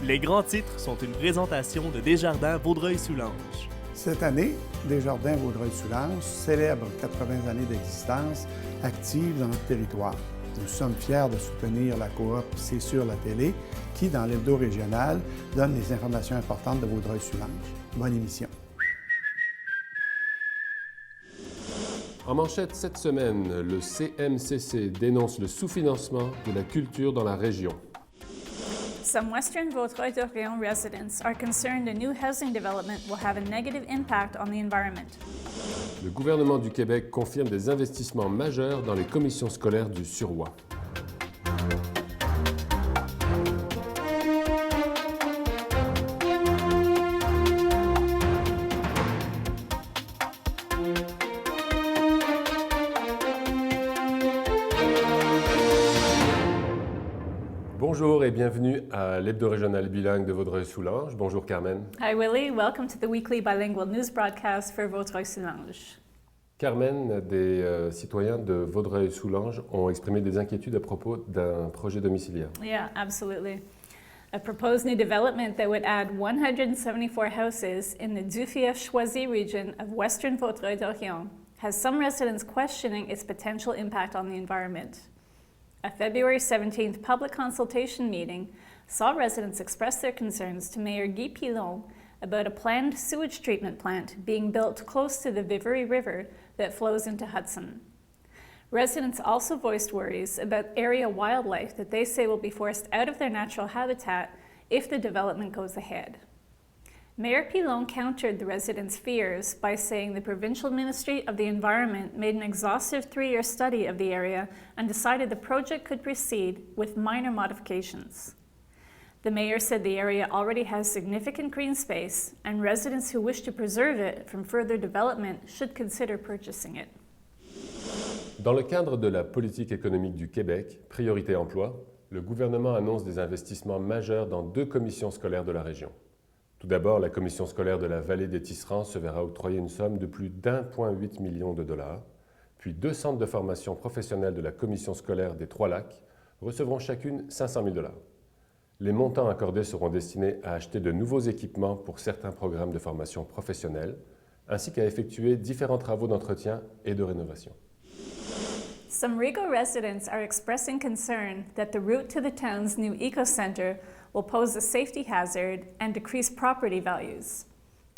Les grands titres sont une présentation de Desjardins Vaudreuil-Soulanges. Cette année, Desjardins Vaudreuil-Soulanges célèbre 80 années d'existence active dans notre territoire. Nous sommes fiers de soutenir la coop C'est sur la télé qui, dans l'hebdo régional, donne les informations importantes de Vaudreuil-Soulanges. Bonne émission. En manchette cette semaine, le CMCC dénonce le sous-financement de la culture dans la région. Some Western Vaudreuil-Dorion residents are concerned a new housing development will have a negative impact on the environment. Le gouvernement du Québec confirme des investissements majeurs dans les commissions scolaires du Suroît. Bonjour et bienvenue à l'hebdo régional bilingue de Vaudreuil-Soulanges. Bonjour Carmen. Hi Willie, welcome to the weekly bilingual news broadcast for Vaudreuil-Soulanges. Carmen, des citoyens de Vaudreuil-Soulanges ont exprimé des inquiétudes à propos d'un projet domiciliaire. Yeah, absolutely. A proposed new development that would add 174 houses in the Duffief-Choisy region of Western Vaudreuil-Dorion has some residents questioning its potential impact on the environment. A February 17th public consultation meeting saw residents express their concerns to Mayor Guy Pilon about a planned sewage treatment plant being built close to the Vivery River that flows into Hudson. Residents also voiced worries about area wildlife that they say will be forced out of their natural habitat if the development goes ahead. Mayor Pilon countered the residents' fears by saying the Provincial Ministry of the Environment made an exhaustive 3-year study of the area and decided the project could proceed with minor modifications. The mayor said the area already has significant green space and residents who wish to preserve it from further development should consider purchasing it. Dans le cadre de la politique économique du Québec, Priorité Emploi, le gouvernement annonce des investissements majeurs dans 2 commissions scolaires de la région. Tout d'abord, la commission scolaire de la Vallée des Tisserands se verra octroyer une somme de plus d'1,8 million de dollars, puis 2 centres de formation professionnelle de la commission scolaire des Trois-Lacs recevront chacune 500 000 dollars. Les montants accordés seront destinés à acheter de nouveaux équipements pour certains programmes de formation professionnelle, ainsi qu'à effectuer différents travaux d'entretien et de rénovation. Some Rigaud residents are expressing concern that the route to the town's new eco-center will pose a safety hazard and decrease property values.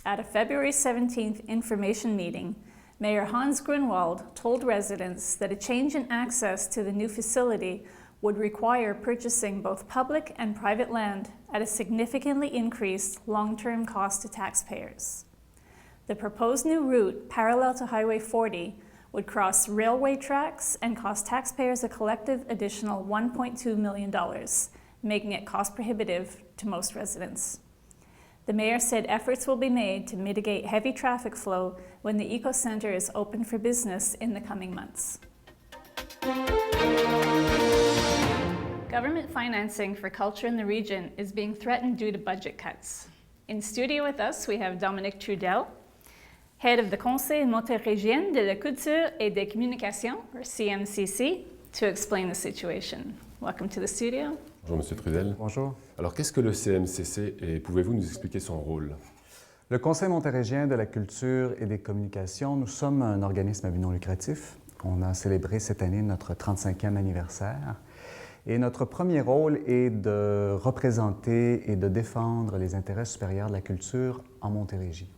At a February 17th information meeting, Mayor Hans Grunwald told residents that a change in access to the new facility would require purchasing both public and private land at a significantly increased long-term cost to taxpayers. The proposed new route, parallel to Highway 40, would cross railway tracks and cost taxpayers a collective additional $1.2 million, making it cost prohibitive to most residents. The mayor said efforts will be made to mitigate heavy traffic flow when the Eco Center is open for business in the coming months. Government financing for culture in the region is being threatened due to budget cuts. In studio with us, we have Dominique Trudel, head of the Conseil montérégienne de la culture et des communications, or CMCC, to explain the situation. Welcome to the studio. Bonjour Monsieur Trudel. Bonjour. Alors qu'est-ce que le CMCC et pouvez-vous nous expliquer son rôle? Le Conseil montérégien de la culture et des communications, nous sommes un organisme à but non lucratif. On a célébré cette année notre 35e anniversaire. Et notre premier rôle est de représenter et de défendre les intérêts supérieurs de la culture en Montérégie.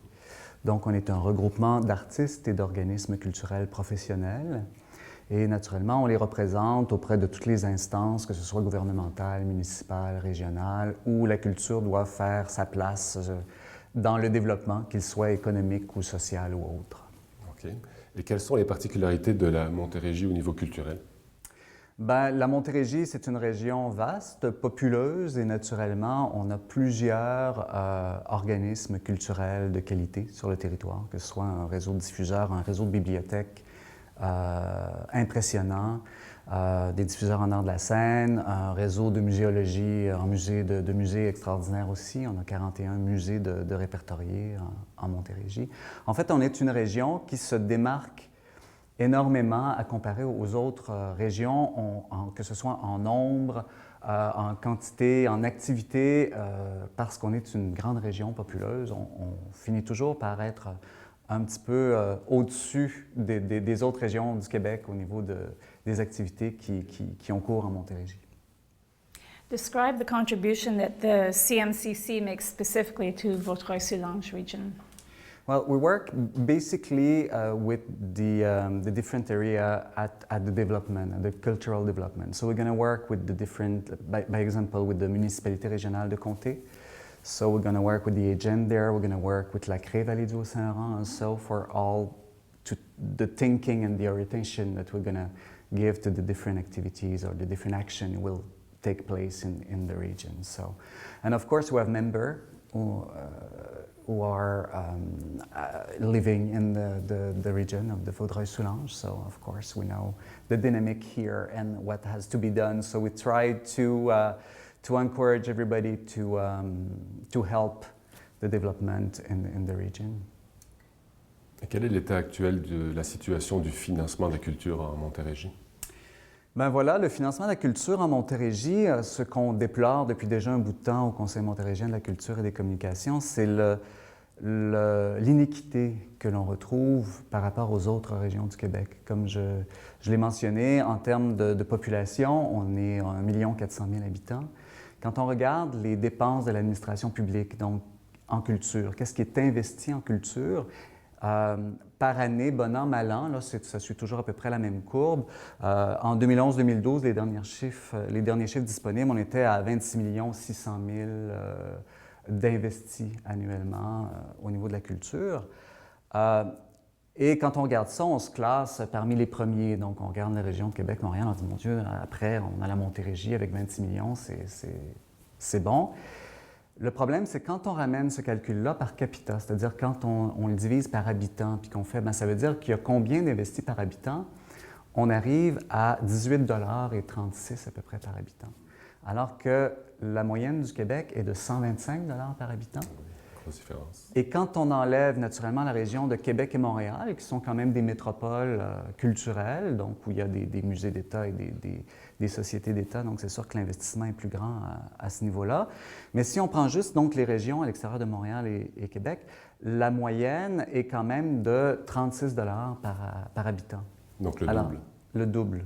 Donc, on est un regroupement d'artistes et d'organismes culturels professionnels. Et naturellement, on les représente auprès de toutes les instances, que ce soit gouvernementales, municipales, régionales, où la culture doit faire sa place dans le développement, qu'il soit économique ou social ou autre. OK. Et quelles sont les particularités de la Montérégie au niveau culturel? Bien, la Montérégie, c'est une région vaste, populeuse et naturellement, on a plusieurs organismes culturels de qualité sur le territoire, que ce soit un réseau de diffuseurs, un réseau de bibliothèques impressionnant, des diffuseurs en art de la scène, un réseau de muséologie, de musées extraordinaires aussi. On a 41 musées de répertoriés en Montérégie. En fait, on est une région qui se démarque énormément à comparer aux autres régions, que ce soit en nombre, en quantité, en activité, parce qu'on est une grande région populeuse, on finit toujours par être un petit peu au-dessus des autres régions du Québec au niveau des activités qui ont cours en Montérégie. Describe the contribution that the CMCC makes specifically to Vaudreuil-Soulanges region. Well, we work basically with the different area at the development, at the cultural development. So we're going to work with the different, by example, with the Municipalité Régionale de Comté. So we're going to work with the agent there. We're going to work with La Crée-Vallée du Haut-Saint-Laurent also for all the thinking and the orientation that we're going to give to the different activities or the different action will take place in the region. So, and of course we have members who are living in the region of the Vaudreuil-Soulanges. So of course we know the dynamic here and what has to be done. So we try to encourage everybody to help the development in the region. Et quel est l'état actuel de la situation du financement de la culture en Montérégie? Ben voilà, le financement de la culture en Montérégie, ce qu'on déplore depuis déjà un bout de temps au Conseil montérégien de la culture et des communications, c'est l'iniquité que l'on retrouve par rapport aux autres régions du Québec. Comme je l'ai mentionné, en termes de population, on est 1 400 000 habitants. Quand on regarde les dépenses de l'administration publique, donc en culture, qu'est-ce qui est investi en culture? Par année, bon an, mal an, là, ça suit toujours à peu près la même courbe. En 2011-2012, les derniers chiffres disponibles, on était à 26 600 000 d'investis annuellement au niveau de la culture. Et quand on regarde ça, on se classe parmi les premiers. Donc, on regarde la région de Québec-Montréal, on dit, mon Dieu, après, on a la Montérégie avec 26 millions, c'est bon. Le problème, c'est quand on ramène ce calcul-là par capita, c'est-à-dire quand on le divise par habitant, puis qu'on fait, bien, ça veut dire qu'il y a combien d'investis par habitant, on arrive à 18,36 $ à peu près par habitant. Alors que la moyenne du Québec est de 125 $ par habitant. Grosse différence. Et quand on enlève naturellement la région de Québec et Montréal, qui sont quand même des métropoles culturelles, donc où il y a des musées d'État et des sociétés d'État, donc c'est sûr que l'investissement est plus grand à ce niveau-là. Mais si on prend juste donc les régions à l'extérieur de Montréal et Québec, la moyenne est quand même de 36 $ par habitant. Donc le double. Le double.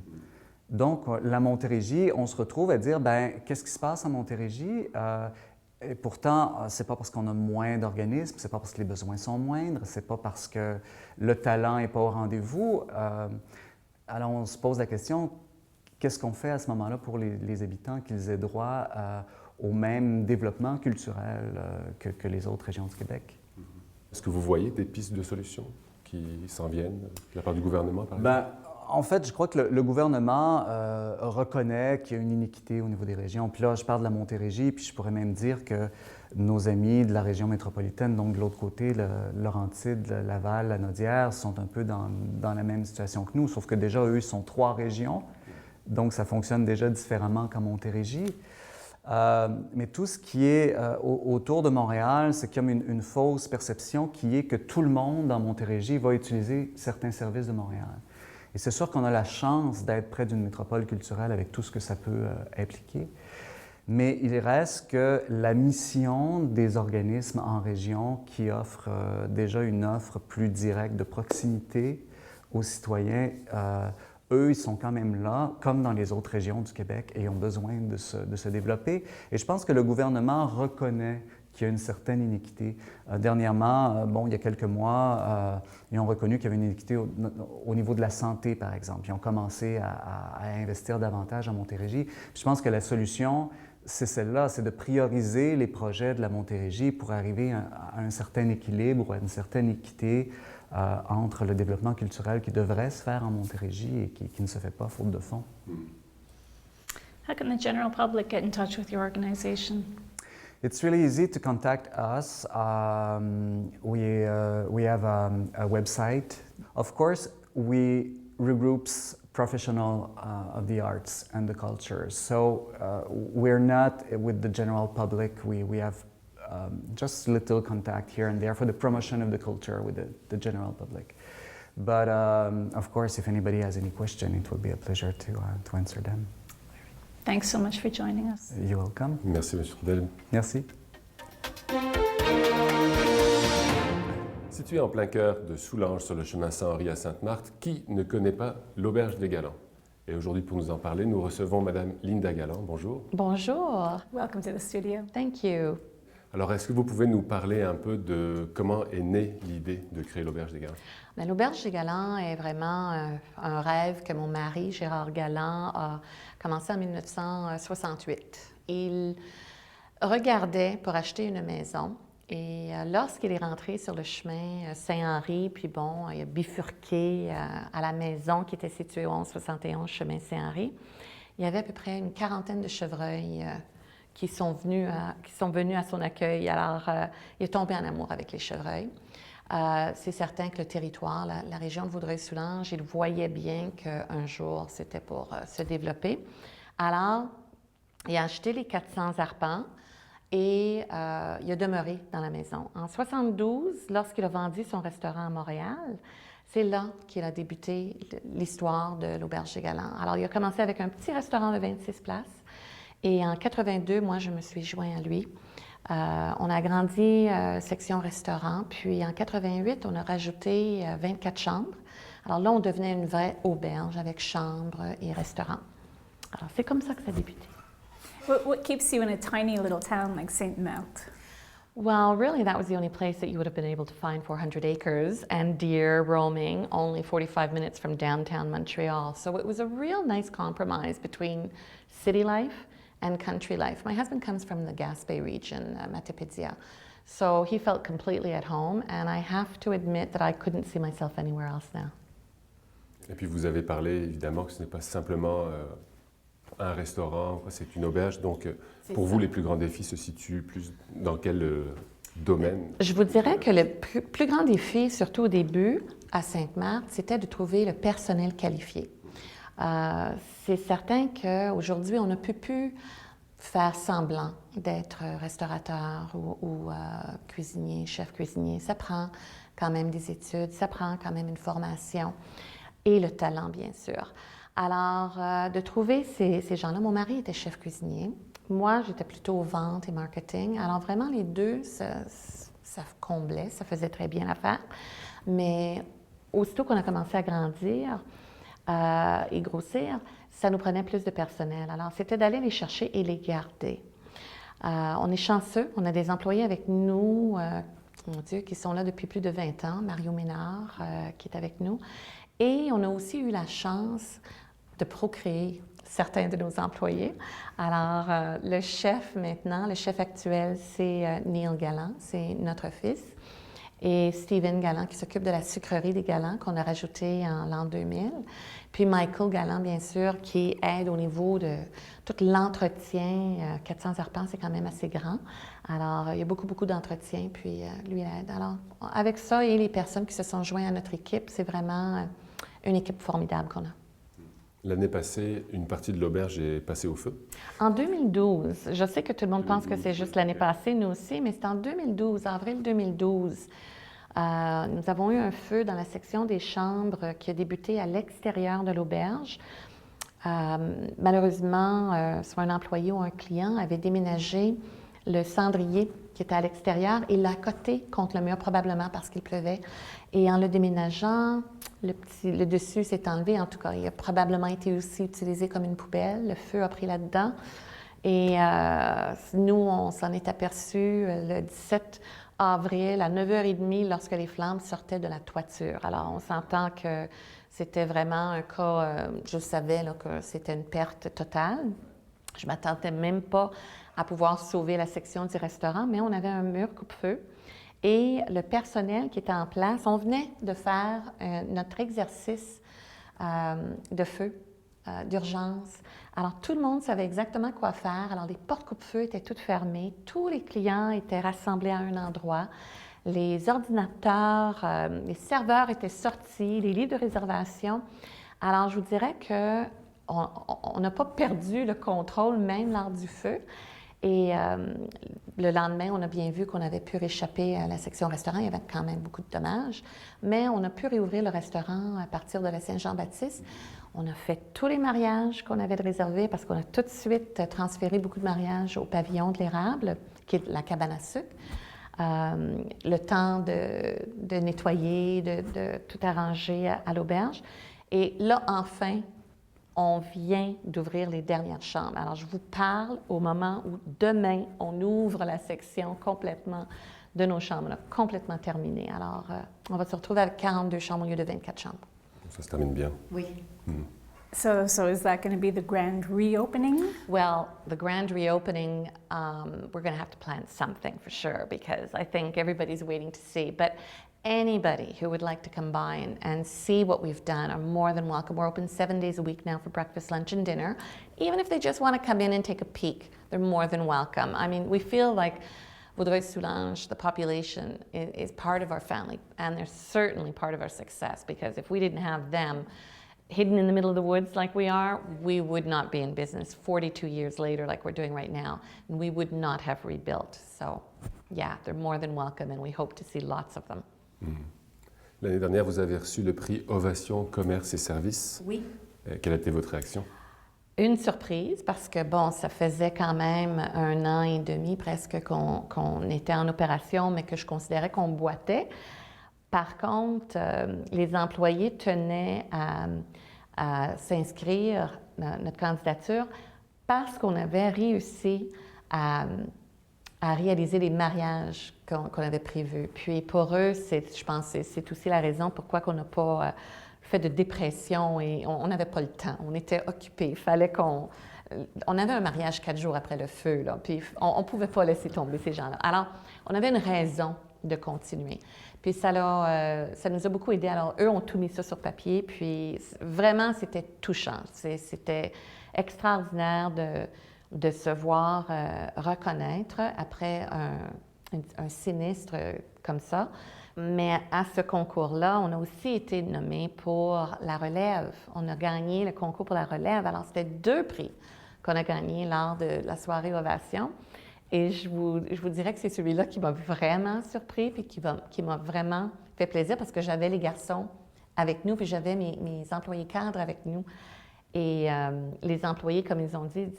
Donc la Montérégie, on se retrouve à dire, bien, qu'est-ce qui se passe en Montérégie? Et pourtant, c'est pas parce qu'on a moins d'organismes, c'est pas parce que les besoins sont moindres, c'est pas parce que le talent n'est pas au rendez-vous. Alors on se pose la question, qu'est-ce qu'on fait à ce moment-là pour les habitants qu'ils aient droit au même développement culturel que les autres régions du Québec? Est-ce que vous voyez des pistes de solutions qui s'en viennent de la part du gouvernement, par exemple? En fait, je crois que le gouvernement reconnaît qu'il y a une iniquité au niveau des régions. Puis là, je parle de la Montérégie, puis je pourrais même dire que nos amis de la région métropolitaine, donc de l'autre côté, le Laurentide, le Laval, la Naudière, sont un peu dans la même situation que nous, sauf que déjà, eux, ils sont 3 régions, donc ça fonctionne déjà différemment qu'en Montérégie. Mais tout ce qui est autour de Montréal, c'est comme une fausse perception qui est que tout le monde en Montérégie va utiliser certains services de Montréal. Et c'est sûr qu'on a la chance d'être près d'une métropole culturelle avec tout ce que ça peut impliquer. Mais il reste que la mission des organismes en région qui offrent déjà une offre plus directe de proximité aux citoyens, eux, ils sont quand même là, comme dans les autres régions du Québec, et ont besoin de se développer. Et je pense que le gouvernement reconnaît qu'il y a une certaine iniquité. Dernièrement, il y a quelques mois, ils ont reconnu qu'il y avait une iniquité au niveau de la santé, par exemple. Ils ont commencé à investir davantage en Montérégie. Puis je pense que la solution, c'est celle-là, c'est de prioriser les projets de la Montérégie pour arriver à un certain équilibre ou à une certaine équité entre le développement culturel qui devrait se faire en Montérégie et qui ne se fait pas faute de fonds. How can the general public get in touch with your organization? It's really easy to contact us. We have a website. Of course, we regroups professional of the arts and the culture. So we're not with the general public. We have just little contact here and there for the promotion of the culture with the general public. But of course, if anybody has any question, it will be a pleasure to answer them. Thanks so much for joining us. You're welcome. Merci, M. Trudel. Merci. Situé en plein cœur de Soulanges sur le chemin Saint-Henri à Sainte-Marthe, qui ne connaît pas l'Auberge des Galants? Et aujourd'hui, pour nous en parler, nous recevons Madame Linda Galland. Bonjour. Bonjour. Welcome to the studio. Thank you. Alors, est-ce que vous pouvez nous parler un peu de comment est née l'idée de créer l'Auberge des Galants? L'Auberge des Galants est vraiment un rêve que mon mari, Gérard Galland, a commencé en 1968. Il regardait pour acheter une maison et lorsqu'il est rentré sur le chemin Saint-Henri, puis bon, il a bifurqué à la maison qui était située au 1171 chemin Saint-Henri, il y avait à peu près une quarantaine de chevreuils qui sont venus à son accueil. Alors, il est tombé en amour avec les chevreuils. C'est certain que le territoire, la région de Vaudreuil-Soulanges, il voyait bien qu'un jour, c'était pour se développer. Alors, il a acheté les 400 arpents et il a demeuré dans la maison. En 1972, lorsqu'il a vendu son restaurant à Montréal, c'est là qu'il a débuté l'histoire de l'Auberge des Galants. Alors, il a commencé avec un petit restaurant de 26 places. Et en 1982, moi, je me suis joint à lui. On a agrandi section restaurant, puis en 1988, on a rajouté 24 chambres. Alors là, on devenait une vraie auberge avec chambre et restaurant. Alors, c'est comme ça que ça a débuté. What keeps you in a tiny little town like St. Marthe? Well, really, that was the only place that you would have been able to find 400 acres and deer roaming only 45 minutes from downtown Montreal. So it was a real nice compromise between city life and country life. My husband comes from the Gaspé region, Matapédia, so he felt completely at home, and I have to admit that I couldn't see myself anywhere else now. Et puis, vous avez parlé, évidemment, que ce n'est pas simplement un restaurant, c'est une auberge. Donc, pour vous, les plus grands défis se situent plus dans quel domaine? Je vous dirais que le plus grand défi, surtout au début, à Sainte-Marthe, c'était de trouver le personnel qualifié. C'est certain qu'aujourd'hui, on ne peut plus faire semblant d'être restaurateur ou cuisinier, chef cuisinier. Ça prend quand même des études, ça prend quand même une formation et le talent, bien sûr. Alors, de trouver ces gens-là, mon mari était chef cuisinier, moi, j'étais plutôt vente et marketing. Alors, vraiment, les deux, ça comblait, ça faisait très bien l'affaire. Mais aussitôt qu'on a commencé à grandir, et grossir, ça nous prenait plus de personnel. Alors, c'était d'aller les chercher et les garder. On est chanceux, on a des employés avec nous, mon Dieu, qui sont là depuis plus de 20 ans. Mario Ménard, qui est avec nous. Et on a aussi eu la chance de procréer certains de nos employés. Alors, le chef maintenant, le chef actuel, c'est Neil Galland, c'est notre fils. Et Steven Galland, qui s'occupe de la sucrerie des Galland, qu'on a rajouté en l'an 2000. Puis Michael Galland, bien sûr, qui aide au niveau de tout l'entretien. 400 arpents, c'est quand même assez grand. Alors, il y a beaucoup d'entretien, puis lui, il aide. Alors, avec ça et les personnes qui se sont jointes à notre équipe, c'est vraiment une équipe formidable qu'on a. L'année passée, une partie de l'auberge est passée au feu. En 2012, je sais que tout le monde pense que c'est juste l'année passée, nous aussi, mais c'est en 2012, avril 2012. Nous avons eu un feu dans la section des chambres qui a débuté à l'extérieur de l'auberge. Malheureusement, soit un employé ou un client avait déménagé le cendrier qui était à l'extérieur et l'a accoté contre le mur, probablement parce qu'il pleuvait. Et en le déménageant, le dessus s'est enlevé. En tout cas, il a probablement été aussi utilisé comme une poubelle. Le feu a pris là-dedans. Et nous, on s'en est aperçus le 17 avril à 9h30 lorsque les flammes sortaient de la toiture. Alors, on s'entend que c'était vraiment un cas, je savais là, que c'était une perte totale. Je ne m'attendais même pas à pouvoir sauver la section du restaurant, mais on avait un mur coupe-feu. Et le personnel qui était en place, on venait de faire notre exercice de feu, d'urgence. Alors, tout le monde savait exactement quoi faire. Alors, les portes coupe-feu étaient toutes fermées. Tous les clients étaient rassemblés à un endroit. Les ordinateurs, les serveurs étaient sortis, les livres de réservation. Alors, je vous dirais qu'on n'a pas perdu le contrôle même lors du feu. Et le lendemain, on a bien vu qu'on avait pu réchapper à la section restaurant. Il y avait quand même beaucoup de dommages. Mais on a pu réouvrir le restaurant à partir de la Saint-Jean-Baptiste. On a fait tous les mariages qu'on avait réservés parce qu'on a tout de suite transféré beaucoup de mariages au pavillon de l'Érable, qui est la cabane à sucre. Le temps de nettoyer, de tout arranger à l'auberge. Et là, enfin, on vient d'ouvrir les dernières chambres. Alors, je vous parle au moment où demain, on ouvre la section complètement de nos chambres, là, complètement terminée. Alors, on va se retrouver avec 42 chambres au lieu de 24 chambres. Ça se termine bien. Oui. So is that going to be the grand reopening? Well, the grand reopening, we're going to have to plan something for sure because I think everybody's waiting to see. But anybody who would like to come by and see what we've done are more than welcome. We're open 7 days a week now for breakfast, lunch, and dinner. Even if they just want to come in and take a peek, they're more than welcome. I mean, we feel like Vaudreuil-Soulanges, the population, is part of our family, and they're certainly part of our success because if we didn't have them hidden in the middle of the woods like we are, we would not be in business 42 years later like we're doing right now, and we would not have rebuilt. So, yeah, they're more than welcome, and we hope to see lots of them. L'année dernière, vous avez reçu le prix Ovation Commerce et Services. Oui. Quelle a été votre réaction? Une surprise parce que, bon, ça faisait quand même 1 an et demi presque qu'on était en opération, mais que je considérais qu'on boitait. Par contre, les employés tenaient à s'inscrire dans notre candidature parce qu'on avait réussi à réaliser les mariages qu'on avait prévus. Puis pour eux, je pense que c'est aussi la raison pourquoi on n'a pas fait de dépression et on n'avait pas le temps. On était occupés. Il fallait qu'on avait un mariage 4 jours après le feu, là, puis on ne pouvait pas laisser tomber ces gens-là. Alors, on avait une raison de continuer. Puis ça nous a beaucoup aidés. Alors, eux ont tout mis ça sur papier, puis vraiment, c'était touchant. C'était extraordinaire de se voir reconnaître après un sinistre comme ça. Mais à ce concours-là, on a aussi été nommés pour la relève. On a gagné le concours pour la relève. Alors, c'était 2 prix qu'on a gagnés lors de la soirée Ovation. Et je vous dirais que c'est celui-là qui m'a vraiment surpris puis qui m'a vraiment fait plaisir parce que j'avais les garçons avec nous puis j'avais mes employés cadres avec nous. Et les employés, comme ils ont dit,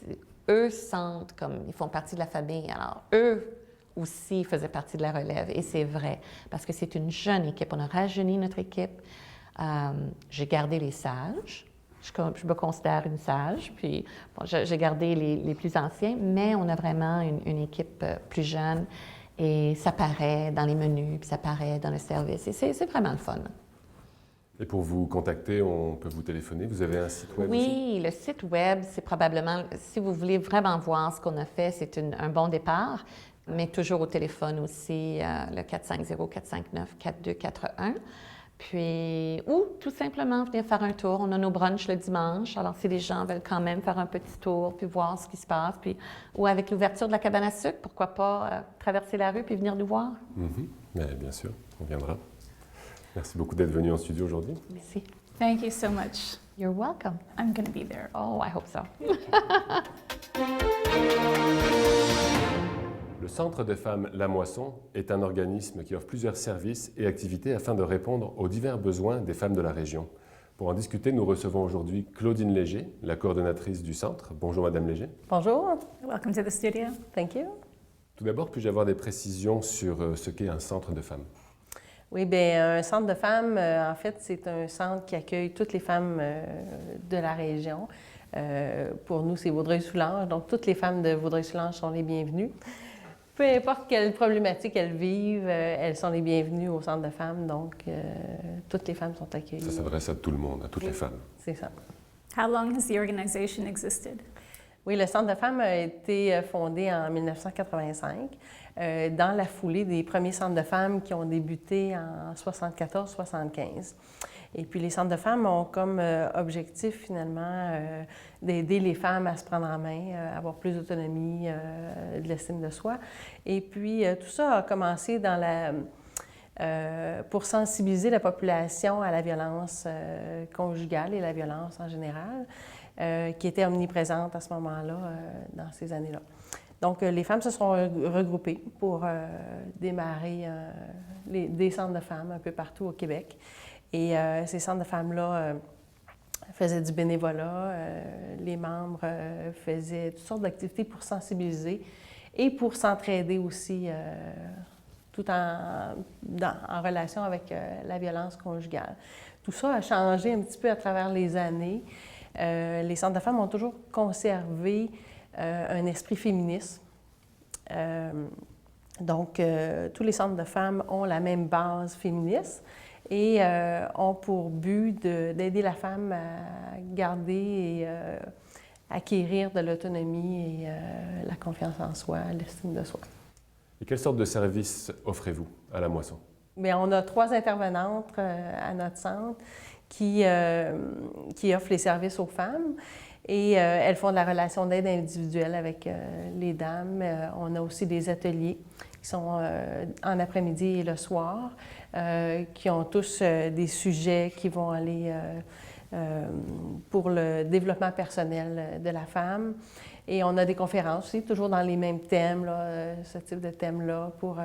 eux sentent comme ils font partie de la famille. Alors, eux aussi faisaient partie de la relève. Et c'est vrai, parce que c'est une jeune équipe. On a rajeuni notre équipe. J'ai gardé les sages. Je me considère une sage. Puis, bon, j'ai gardé les plus anciens, mais on a vraiment une équipe plus jeune. Et ça paraît dans les menus, puis ça paraît dans le service. Et c'est vraiment le fun. Et pour vous contacter, on peut vous téléphoner. Vous avez un site web aussi? Oui, le site web, c'est probablement, si vous voulez vraiment voir ce qu'on a fait, c'est un bon départ, mais toujours au téléphone aussi, le 450-459-4241. Puis, ou tout simplement venir faire un tour. On a nos brunchs le dimanche, alors si les gens veulent quand même faire un petit tour, puis voir ce qui se passe, puis, ou avec l'ouverture de la cabane à sucre, pourquoi pas traverser la rue puis venir nous voir? Bien sûr, on viendra. Merci beaucoup d'être venu en studio aujourd'hui. Merci. Thank you so much. You're welcome. I'm going to be there. Oh, I hope so. Le Centre de femmes La Moisson est un organisme qui offre plusieurs services et activités afin de répondre aux divers besoins des femmes de la région. Pour en discuter, nous recevons aujourd'hui Claudine Léger, la coordonnatrice du centre. Bonjour Madame Léger. Bonjour. Welcome to the studio. Thank you. Tout d'abord, puis-je avoir des précisions sur ce qu'est un centre de femmes? Oui, bien, un centre de femmes, en fait, c'est un centre qui accueille toutes les femmes de la région. Pour nous, c'est Vaudreuil-Soulanges, donc toutes les femmes de Vaudreuil-Soulanges sont les bienvenues. Peu importe quelle problématique elles vivent, elles sont les bienvenues au centre de femmes, donc toutes les femmes sont accueillies. Ça s'adresse à tout le monde, à toutes les femmes. C'est ça. How long has the organization existed? Oui, le Centre de femmes a été fondé en 1985, dans la foulée des premiers centres de femmes qui ont débuté en 74-75. Et puis les centres de femmes ont comme objectif finalement d'aider les femmes à se prendre en main, à avoir plus d'autonomie, de l'estime de soi. Et puis tout ça a commencé pour sensibiliser la population à la violence conjugale et la violence en général. Qui était omniprésente à ce moment-là, dans ces années-là. Donc, les femmes se sont regroupées pour démarrer des centres de femmes un peu partout au Québec. Et ces centres de femmes-là faisaient du bénévolat. Les membres faisaient toutes sortes d'activités pour sensibiliser et pour s'entraider aussi, tout en relation avec la violence conjugale. Tout ça a changé un petit peu à travers les années. Les centres de femmes ont toujours conservé un esprit féministe. Donc, tous les centres de femmes ont la même base féministe et ont pour but d'aider la femme à garder et acquérir de l'autonomie et la confiance en soi, l'estime de soi. Et quelle sorte de services offrez-vous à la Moisson? Bien, on a 3 intervenantes à notre centre qui offrent les services aux femmes et elles font de la relation d'aide individuelle avec les dames. On a aussi des ateliers qui sont en après-midi et le soir, qui ont tous des sujets qui vont aller pour le développement personnel de la femme. Et on a des conférences aussi, toujours dans les mêmes thèmes, là, ce type de thème-là, pour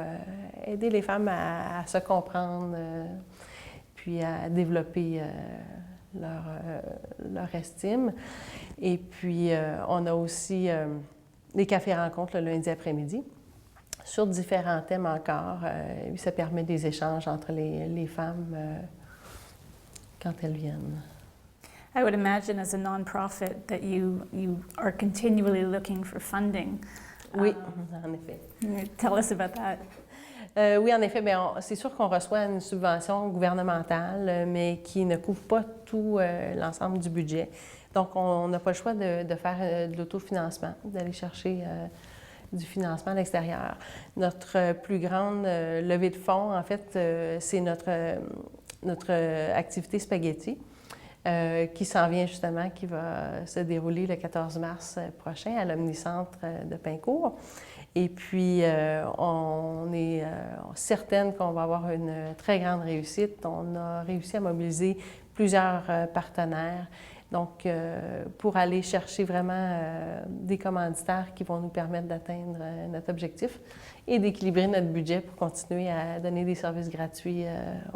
aider les femmes à se comprendre, puis à développer leur estime. Et puis, on a aussi des cafés-rencontres le lundi après-midi sur différents thèmes encore. Ça permet des échanges entre les femmes quand elles viennent. I would imagine as a non-profit that you are continually looking for funding. Oui, en effet. Tell us about that. Oui, en effet, c'est sûr qu'on reçoit une subvention gouvernementale, mais qui ne couvre pas tout l'ensemble du budget. Donc, on n'a pas le choix de faire de l'autofinancement, d'aller chercher du financement à l'extérieur. Notre plus grande levée de fonds, en fait, c'est notre activité spaghetti. Qui s'en vient justement, qui va se dérouler le 14 mars prochain à l'Omnicentre de Pincourt. Et puis, on est certaine qu'on va avoir une très grande réussite. On a réussi à mobiliser plusieurs partenaires, donc pour aller chercher vraiment des commanditaires qui vont nous permettre d'atteindre notre objectif et d'équilibrer notre budget pour continuer à donner des services gratuits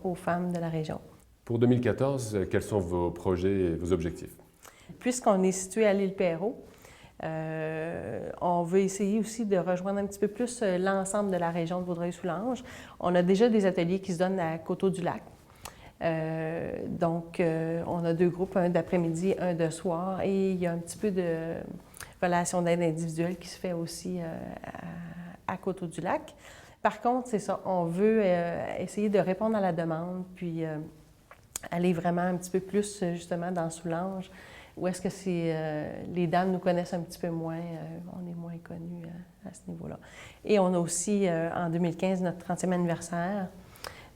aux femmes de la région. Pour 2014, quels sont vos projets et vos objectifs? Puisqu'on est situé à l'île Perrot, on veut essayer aussi de rejoindre un petit peu plus l'ensemble de la région de Vaudreuil-Soulanges. On a déjà des ateliers qui se donnent à Coteau-du-Lac. Donc, on a 2 groupes, un d'après-midi, un de soir, et il y a un petit peu de relation d'aide individuelle qui se fait aussi à Coteau-du-Lac. Par contre, c'est ça, on veut essayer de répondre à la demande, puis aller vraiment un petit peu plus justement dans Soulanges, où est-ce que les dames nous connaissent un petit peu moins, on est moins connus à ce niveau-là. Et on a aussi en 2015 notre 30e anniversaire,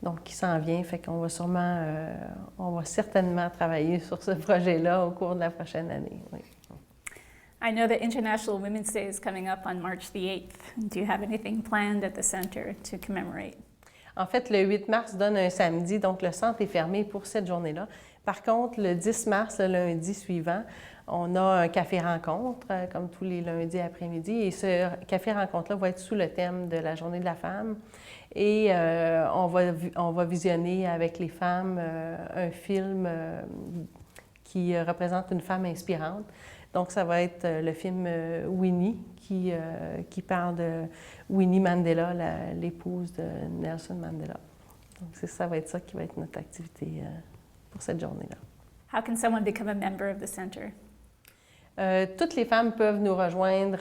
donc qui s'en vient, fait qu'on va on va certainement travailler sur ce projet-là au cours de la prochaine année. Oui. I know that International Women's Day is coming up on March the 8th. Do you have anything planned at the center to commemorate? En fait, le 8 mars donne un samedi, donc le centre est fermé pour cette journée-là. Par contre, le 10 mars, le lundi suivant, on a un café-rencontre, comme tous les lundis après-midi. Et ce café-rencontre-là va être sous le thème de la Journée de la femme. Et on va visionner avec les femmes un film qui représente une femme inspirante. Donc, ça va être le film Winnie, qui parle de Winnie Mandela, l'épouse de Nelson Mandela. Donc, ça va être ça qui va être notre activité pour cette journée-là. How can someone become a member of the center? Toutes les femmes peuvent nous rejoindre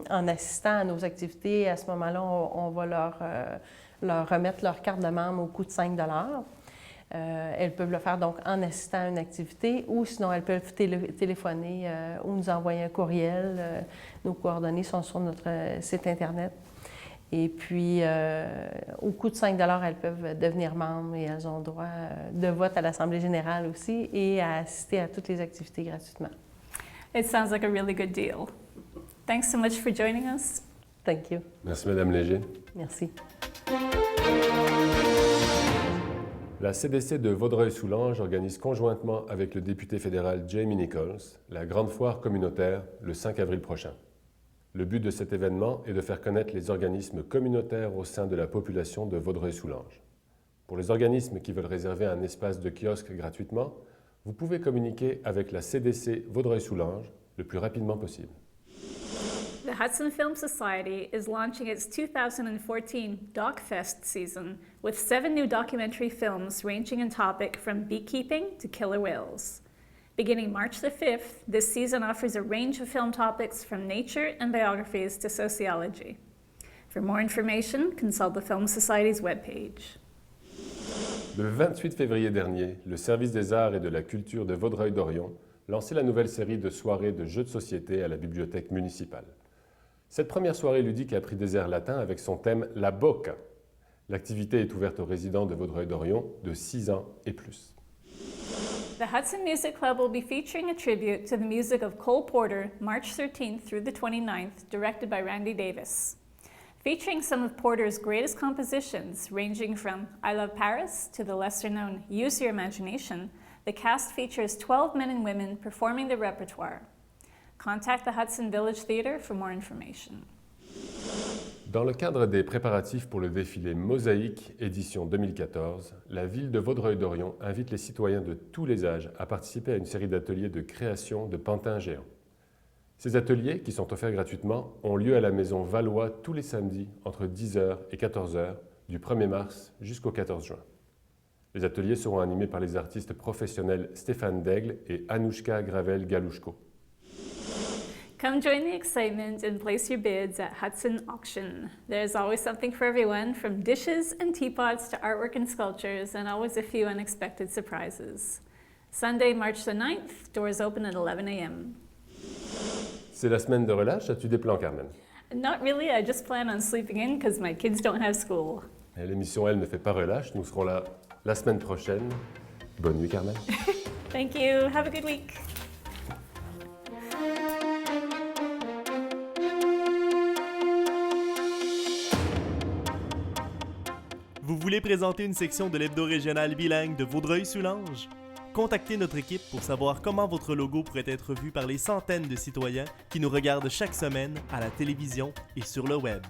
en assistant à nos activités. À ce moment-là, on va leur remettre leur carte de membre au coût de 5 $. Elles peuvent le faire donc en assistant à une activité ou sinon elles peuvent téléphoner ou nous envoyer un courriel. Nos coordonnées sont sur notre site Internet. Et puis, au coût de 5 $, elles peuvent devenir membres et elles ont droit de vote à l'Assemblée générale aussi et à assister à toutes les activités gratuitement. It sounds like a really good deal. Thanks so much for joining us. Thank you. Merci, Madame Léger. Merci. La CDC de Vaudreuil-Soulanges organise conjointement avec le député fédéral Jamie Nichols la Grande Foire communautaire le 5 avril prochain. Le but de cet événement est de faire connaître les organismes communautaires au sein de la population de Vaudreuil-Soulanges. Pour les organismes qui veulent réserver un espace de kiosque gratuitement, vous pouvez communiquer avec la CDC Vaudreuil-Soulanges le plus rapidement possible. The Hudson Film Society is launching its 2014 DocFest season with 7 new documentary films ranging in topic from beekeeping to killer whales. Beginning March the 5th, this season offers a range of film topics from nature and biographies to sociology. For more information, consult the Film Society's webpage. Le 28 février dernier, le Service des arts et de la culture de Vaudreuil-Dorion lançait la nouvelle série de soirées de jeux de société à la bibliothèque municipale. Cette première soirée ludique a pris des airs latins avec son thème « La Boca ». L'activité est ouverte aux résidents de Vaudreuil-Dorion de 6 ans et plus. The Hudson Music Club will be featuring a tribute to the music of Cole Porter, March 13th through the 29th, directed by Randy Davis. Featuring some of Porter's greatest compositions, ranging from I Love Paris to the lesser-known Use Your Imagination, the cast features 12 men and women performing the repertoire. Contact the Hudson Village Theatre for more information. Dans le cadre des préparatifs pour le défilé Mosaïque édition 2014, la ville de Vaudreuil-Dorion invite les citoyens de tous les âges à participer à une série d'ateliers de création de pantins géants. Ces ateliers, qui sont offerts gratuitement, ont lieu à la Maison Valois tous les samedis entre 10h et 14h du 1er mars jusqu'au 14 juin. Les ateliers seront animés par les artistes professionnels Stéphane Daigle et Anouchka Gravel-Galouchko. Come join the excitement and place your bids at Hudson Auction. There's always something for everyone, from dishes and teapots to artwork and sculptures, and always a few unexpected surprises. Sunday, March the 9th, doors open at 11 a.m. C'est la semaine de relâche, as-tu des plans, Carmen? Not really, I just plan on sleeping in because my kids don't have school. Et l'émission, elle, ne fait pas relâche, nous serons là la semaine prochaine. Bonne nuit, Carmen. Thank you, have a good week. Vous voulez présenter une section de l'hebdo régional bilingue de Vaudreuil-Soulanges? Contactez notre équipe pour savoir comment votre logo pourrait être vu par les centaines de citoyens qui nous regardent chaque semaine à la télévision et sur le web.